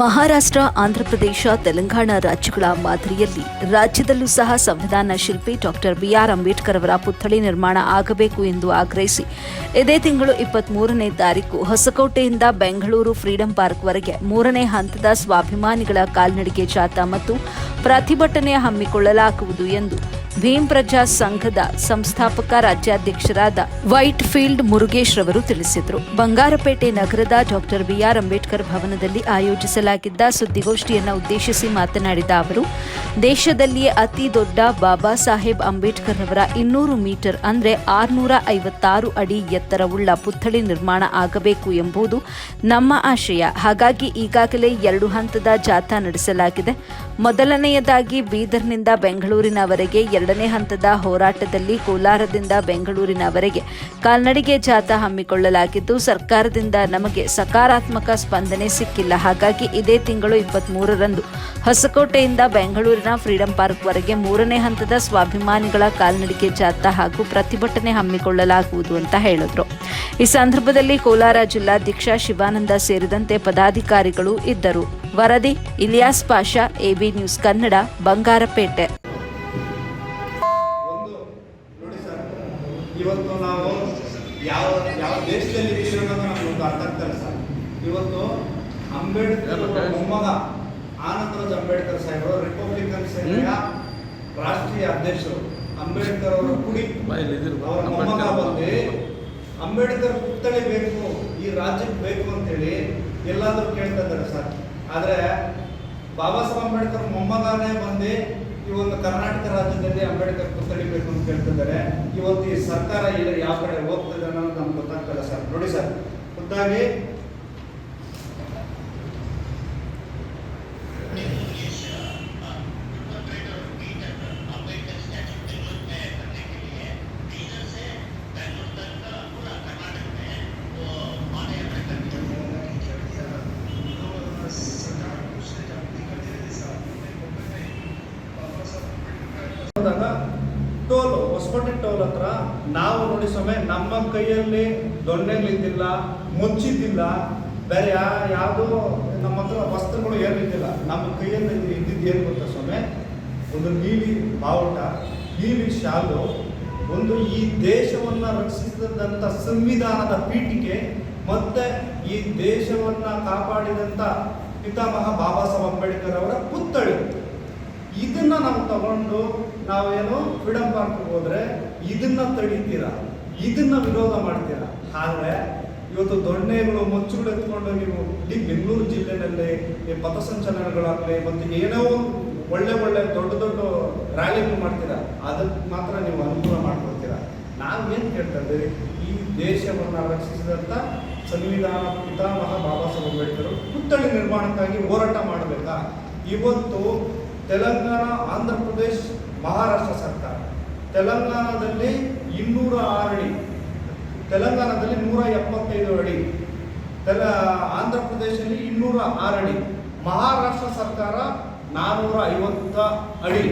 ಮಹಾರಾಷ್ಟ್ರ, ಆಂಧ್ರಪ್ರದೇಶ, ತೆಲಂಗಾಣ ರಾಜ್ಯಗಳ ಮಾದರಿಯಲ್ಲಿ ರಾಜ್ಯದಲ್ಲೂ ಸಹ ಸಂವಿಧಾನ ಶಿಲ್ಪಿ ಡಾಕ್ಟರ್ ಬಿಆರ್ ಅಂಬೇಡ್ಕರ್ ಅವರ ಪುತ್ಥಳಿ ನಿರ್ಮಾಣ ಆಗಬೇಕು ಎಂದು ಆಗ್ರಹಿಸಿ ಇದೇ ತಿಂಗಳು 23ನೇ ತಾರೀಕು ಹೊಸಕೋಟೆಯಿಂದ ಬೆಂಗಳೂರು ಫ್ರೀಡಂ ಪಾರ್ಕ್ವರೆಗೆ 3ನೇ ಹಂತದ ಸ್ವಾಭಿಮಾನಿಗಳ ಕಾಲ್ನಡಿಗೆ ಜಾಥಾ ಮತ್ತು ಪ್ರತಿಭಟನೆ ಹಮ್ಮಿಕೊಳ್ಳಲಾಗುವುದು ಎಂದು ಭೀಮ್ ಪ್ರಜಾ ಸಂಘದ ಸಂಸ್ಥಾಪಕ ರಾಜ್ಯಾಧ್ಯಕ್ಷರಾದ ವೈಟ್ ಫೀಲ್ಡ್ ಮುರುಗೇಶ್ ರವರು ತಿಳಿಸಿದರು. ಬಂಗಾರಪೇಟೆ ನಗರದ ಡಾಕ್ಟರ್ ಬಿಆರ್ ಅಂಬೇಡ್ಕರ್ ಭವನದಲ್ಲಿ ಆಯೋಜಿಸಲಾಗಿದ್ದ ಸುದ್ದಿಗೋಷ್ಠಿಯನ್ನು ಉದ್ದೇಶಿಸಿ ಮಾತನಾಡಿದ ಅವರು, ದೇಶದಲ್ಲಿಯೇ ಅತಿ ದೊಡ್ಡ ಬಾಬಾ ಸಾಹೇಬ್ ಅಂಬೇಡ್ಕರ್ ರವರ 200 ಮೀಟರ್ ಅಂದರೆ 656 ಅಡಿ ಎತ್ತರವುಳ್ಳ ಪುತ್ಥಳಿ ನಿರ್ಮಾಣ ಆಗಬೇಕು ಎಂಬುದು ನಮ್ಮ ಆಶಯ. ಹಾಗಾಗಿ ಈಗಾಗಲೇ 2 ಹಂತದ ಜಾಥಾ ನಡೆಸಲಾಗಿದೆ. ಮೊದಲನೆಯದಾಗಿ ಬೀದರ್ನಿಂದ ಬೆಂಗಳೂರಿನವರೆಗೆ, 2ನೇ ಹಂತದ ಹೋರಾಟದಲ್ಲಿ ಕೋಲಾರದಿಂದ ಬೆಂಗಳೂರಿನವರೆಗೆ ಕಾಲ್ನಡಿಗೆ ಜಾಥಾ ಹಮ್ಮಿಕೊಳ್ಳಲಾಗಿದ್ದು, ಸರ್ಕಾರದಿಂದ ನಮಗೆ ಸಕಾರಾತ್ಮಕ ಸ್ಪಂದನೆ ಸಿಕ್ಕಿಲ್ಲ. ಹಾಗಾಗಿ ಇದೇ ತಿಂಗಳು 23ರಂದು ಹೊಸಕೋಟೆಯಿಂದ ಬೆಂಗಳೂರಿನ ಫ್ರೀಡಂ ಪಾರ್ಕ್ವರೆಗೆ 3ನೇ ಹಂತದ ಸ್ವಾಭಿಮಾನಿಗಳ ಕಾಲ್ನಡಿಗೆ ಜಾಥಾ ಹಾಗೂ ಪ್ರತಿಭಟನೆ ಹಮ್ಮಿಕೊಳ್ಳಲಾಗುವುದು ಅಂತ ಹೇಳಿದ್ರು. ಈ ಸಂದರ್ಭದಲ್ಲಿ ಕೋಲಾರ ಜಿಲ್ಲಾಧ್ಯಕ್ಷ ಶಿವಾನಂದ ಸೇರಿದಂತೆ ಪದಾಧಿಕಾರಿಗಳು ಇದ್ದರು. ವರದಿ ಇಲಿಯಾಸ್ ಪಾಷಾ, ಎಬಿ ನ್ಯೂಸ್ ಕನ್ನಡ, ಬಂಗಾರಪೇಟೆ. ಇವತ್ತು ನಾವು ಯಾವ ದೇಶದಲ್ಲಿ ಇದ್ದೀವಿ ಅನ್ನೋದು ನಮ್ಗೆ ಅರ್ಥ ಆಗ್ತಾರೆ ಸರ್. ಇವತ್ತು ಅಂಬೇಡ್ಕರ್ ಮೊಮ್ಮಗ ಆನಂದರಾಜ್ ಅಂಬೇಡ್ಕರ್ ಸಾಹೇಬರು ರಿಪಬ್ಲಿಕನ್ ಸೇನೆಯ ರಾಷ್ಟ್ರೀಯ ಅಧ್ಯಕ್ಷರು. ಅಂಬೇಡ್ಕರ್ ಅವರ ಕುಡಿ ಅವರ ಮೊಮ್ಮಗ ಬಂದು ಅಂಬೇಡ್ಕರ್ ಪುತ್ಥಳಿ ಬೇಕು, ಈ ರಾಜ್ಯಕ್ಕೆ ಬೇಕು ಅಂತೇಳಿ ಎಲ್ಲಾದರೂ ಕೇಳ್ತಾ ಇದ್ದಾರೆ ಸರ್. ಆದರೆ ಬಾಬಾ ಸಾಹೇಬ್ ಅಂಬೇಡ್ಕರ್ ಮೊಮ್ಮಗನೇ ಬಂದು ಈ ಒಂದು ಕರ್ನಾಟಕ ರಾಜ್ಯದಲ್ಲಿ ಅಂಬೇಡ್ಕರ್ ಪುತ್ಥಳಿ ಬೇಕು ಅಂತ ಕೇಳ್ತಿದ್ದಾರೆ. ಇವತ್ತು ಈ ಸರ್ಕಾರ ಯಾವ ಕಡೆ ಹೋಗ್ತದೆ ಅನ್ನೋದು ನಮ್ಗೆ ಗೊತ್ತಾಗ್ತಲ್ಲ ಸರ್. ನೋಡಿ ಸರ್, ಖುದ್ದಾಗಿ ಟೋಲ್, ಹೊಸಕೋಟೆ ಟೋಲ್ ಹತ್ರ ನಾವು ನೋಡಿ ಸಮಯ ನಮ್ಮ ಕೈಯಲ್ಲಿ ದೊಣ್ಣೆಗಳಿದ್ದಿಲ್ಲ, ಮುಚ್ಚಿದ್ದಿಲ್ಲ, ಬೇರೆ ಯಾವುದೋ ನಮ್ಮ ಹತ್ರ ವಸ್ತ್ರಗಳು ಏನಿದ್ದಿಲ್ಲ. ನಮ್ಮ ಕೈಯಲ್ಲಿ ಇದ್ದಿದ್ದು ಏನು ಗೊತ್ತಾ ಸ್ವಾಮಿ, ಒಂದು ನೀಲಿ ಬಾವುಟ, ನೀಲಿ ಶಾಲು, ಒಂದು ಈ ದೇಶವನ್ನು ರಕ್ಷಿಸಿದಂಥ ಸಂವಿಧಾನದ ಪೀಠಿಕೆ, ಮತ್ತೆ ಈ ದೇಶವನ್ನು ಕಾಪಾಡಿದಂಥ ಪಿತಾಮಹ ಬಾಬಾ ಸಾಹೇಬ್ ಅಂಬೇಡ್ಕರ್ ಅವರ ಪುತ್ಥಳಿ. ಇದನ್ನ ನಾವು ತಗೊಂಡು ನಾವೇನು ಫ್ರೀಡಂ ಪಾರ್ಕ್ ಹೋದ್ರೆ ಇದನ್ನ ತಡೀತೀರಾ, ಇದನ್ನ ವಿರೋಧ ಮಾಡ್ತೀರಾ. ಆದರೆ ಇವತ್ತು ದೊಣ್ಣೆಗಳು, ಮುಚ್ಚುಗಳು ಎತ್ಕೊಂಡು ನೀವು ಇಡೀ ಬೆಂಗಳೂರು ಜಿಲ್ಲೆನಲ್ಲಿ ಪಥಸಂಚಲನಗಳಾಗಲಿ ಮತ್ತು ಏನೋ ಒಳ್ಳೆ ದೊಡ್ಡ ರ್ಯಾಲಿಗಳು ಮಾಡ್ತೀರಾ, ಅದಕ್ಕೆ ಮಾತ್ರ ನೀವು ಅನುಕೂಲ ಮಾಡ್ಕೊಡ್ತೀರಾ. ನಾವೇನು ಕೇಳ್ತಾ ಇದ್ದೀವಿ, ಈ ದೇಶವನ್ನು ರಕ್ಷಿಸಿದಂಥ ಸಂವಿಧಾನ ಪಿತಾಮಹ ಬಾಬಾ ಸಾಹೇಬ್ ಅಂಬೇಡ್ಕರ್ ಪುತ್ಥಳಿ ನಿರ್ಮಾಣಕ್ಕಾಗಿ ಹೋರಾಟ ಮಾಡಬೇಕಾ? ಇವತ್ತು ತೆಲಂಗಾಣ, ಆಂಧ್ರ ಪ್ರದೇಶ, ಮಹಾರಾಷ್ಟ್ರ ಸರ್ಕಾರ ತೆಲಂಗಾಣದಲ್ಲಿ 206 ಅಡಿ, ತೆಲಂಗಾಣದಲ್ಲಿ 175 ಅಡಿ, ಆಂಧ್ರ ಪ್ರದೇಶದಲ್ಲಿ 206 ಅಡಿ, ಮಹಾರಾಷ್ಟ್ರ ಸರ್ಕಾರ 450 ಅಡಿ.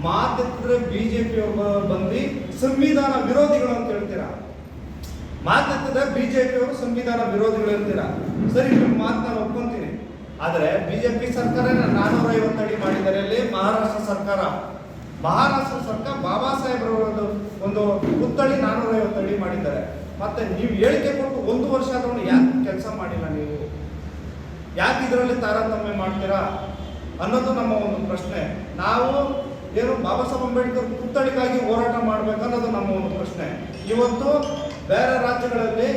ಮಾತೆತ್ತಿದ್ರೆ ಬಿಜೆಪಿ ಬಂದು ಸಂವಿಧಾನ ವಿರೋಧಿಗಳು ಅಂತ ಹೇಳ್ತೀರಾ. ಮಾತೆತ್ತಿದ್ರೆ ಬಿಜೆಪಿ ಅವರು ಸಂವಿಧಾನ ವಿರೋಧಿಗಳು ಹೇಳ್ತೀರಾ. ಸರಿ, ನಿಮ್ಮ ಮಾತು ನಾನು ಒಪ್ಕೊಂತೀನಿ. ಆದರೆ ಬಿಜೆಪಿ ಸರ್ಕಾರ 450 ಅಡಿ ಮಾಡಿದ್ದಾರೆ. ಅಲ್ಲಿ ಮಹಾರಾಷ್ಟ್ರ ಸರ್ಕಾರ ಬಾಬಾ ಸಾಹೇಬ್ರವರದ್ದು ಒಂದು ಪುತ್ಥಳಿ 450 ಅಡಿ ಮಾಡಿದ್ದಾರೆ. ಮತ್ತೆ ನೀವು ಹೇಳಿಕೆ ಕೊಟ್ಟು 1 ವರ್ಷ ಆದ್ರೂ ಯಾಕೆ ಕೆಲಸ ಮಾಡಿಲ್ಲ? ನೀವು ಯಾಕೆ ಇದರಲ್ಲಿ ತಾರತಮ್ಯ ಮಾಡ್ತೀರಾ ಅನ್ನೋದು ನಮ್ಮ ಒಂದು ಪ್ರಶ್ನೆ. ನಾವು ಏನು ಬಾಬಾ ಸಾಹೇಬ್ ಅಂಬೇಡ್ಕರ್ ಪುತ್ಥಳಿಗಾಗಿ ಹೋರಾಟ ಮಾಡ್ಬೇಕನ್ನೋದು ನಮ್ಮ ಒಂದು ಪ್ರಶ್ನೆ. ಇವತ್ತು ಬೇರೆ ರಾಜ್ಯಗಳಲ್ಲಿ